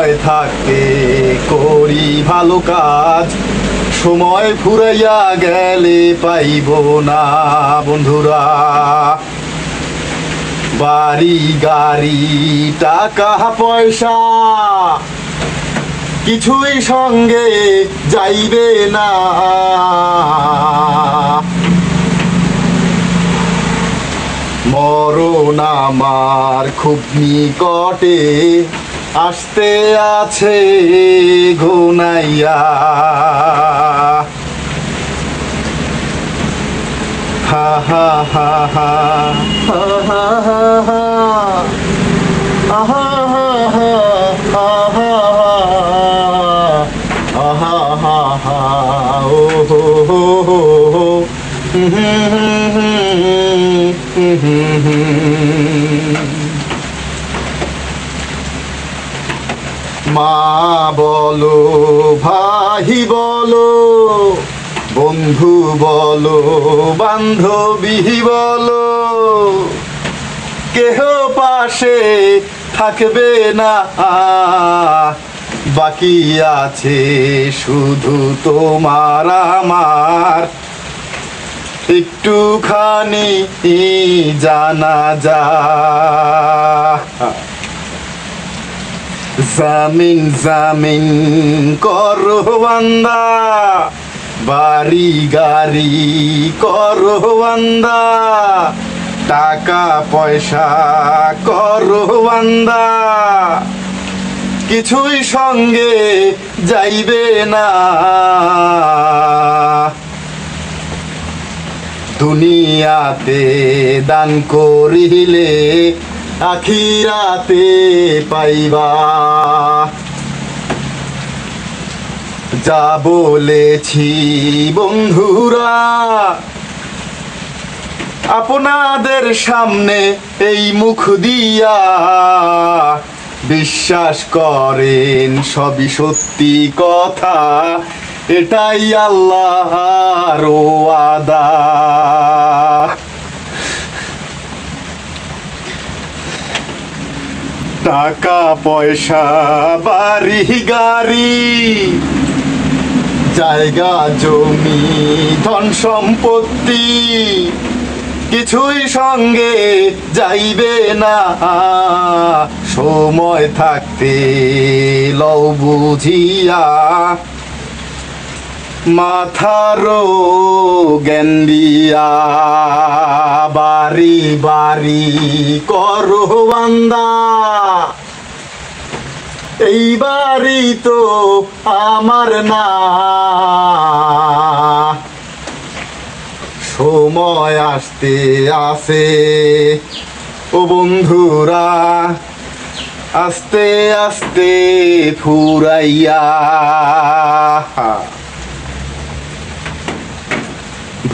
সময় থাকতে করি ভালো কাজ, সময় ফুরাইয়া গেলে পাইব না বন্ধুরা। বাড়ি গাড়ি টাকা পয়সা কিছুই সঙ্গে যাইবে না, মরণ আমার খুব নিকটে আসতে আছে ঘনাইয়া। হা হা হা হা হা হা হা হা আহা হা হা আহা আহা হা হা ও হো হো হো। মা বলো, ভাই বলো, বন্ধু বলো, বান্ধবী বলো, কেহ পাশে থাকবে না, বাকি আছে শুধু তোমার আমার একটুখানি জানাজা। জামিন জামিন করো বান্দা, বাড়ি গাড়ি করো বান্দা, টাকা পয়সা করো বান্দা, কিছুই সঙ্গে যাইবে না। দুনিয়াতে দান করিলে আখিরাতে পাইবা, যা বলেছি বন্ধুরা আপনাদের সামনে এই মুখ দিয়া, বিশ্বাস করেন সবই সত্যি কথা, এটাই আল্লাহর ওয়াদা। টাকা পয়সা বাড়ি গাড়ি জায়গা জমি ধন সম্পত্তি কিছুই সঙ্গে যাইবে না, সময় থাকতে লও বুঝিয়া, মাথারও জ্ঞান দিয়া, বাড়ি বাড়ি করো বান্দা, এই বাড়ি তো আমার না, সময় আসতে আসে ও বন্ধুরা, আস্তে আস্তে ফুরাইয়া।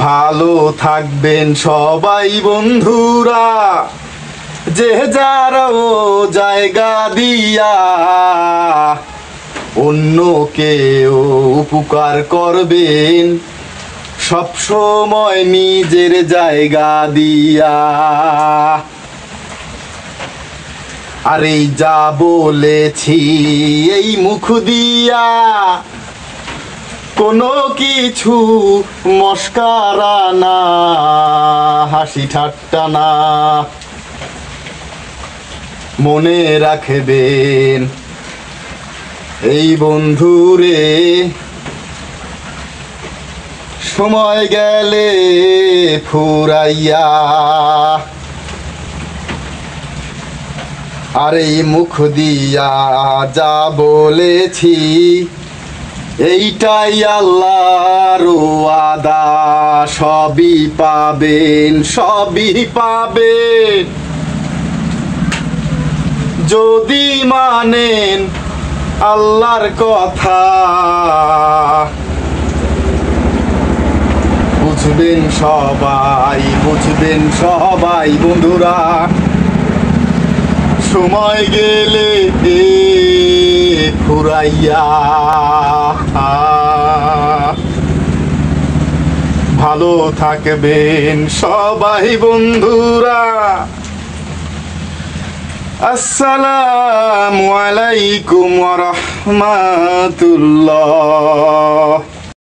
ভালো থাকবেন সবাই বন্ধুরা, যে যারাও জায়গা দিয়া, অন্য কেউ উপকার করবেন সব সময় নিজের জায়গা দিয়া। আর এই যা বলেছি এই মুখ দিয়া, কোনো কিছু মস্কারা না, হাসি ঠাট্টা না, মনে রাখবেন এই বন্ধুরে, সময় গেলে ফুরাইয়া। আর এই মুখ দিয়া যা বলেছি এইটাই আল্লাহর ওয়াদা, সবই পাবেন সবই পাবেন যদি মানেন আল্লাহর কথা। বুঝবেন সবাই বন্ধুরা, সময় গেলে ফুরাইয়া। ভালো থাকবেন সবাই বন্ধুরা। আসসালামু আলাইকুম ওয়া রাহমাতুল্লাহ।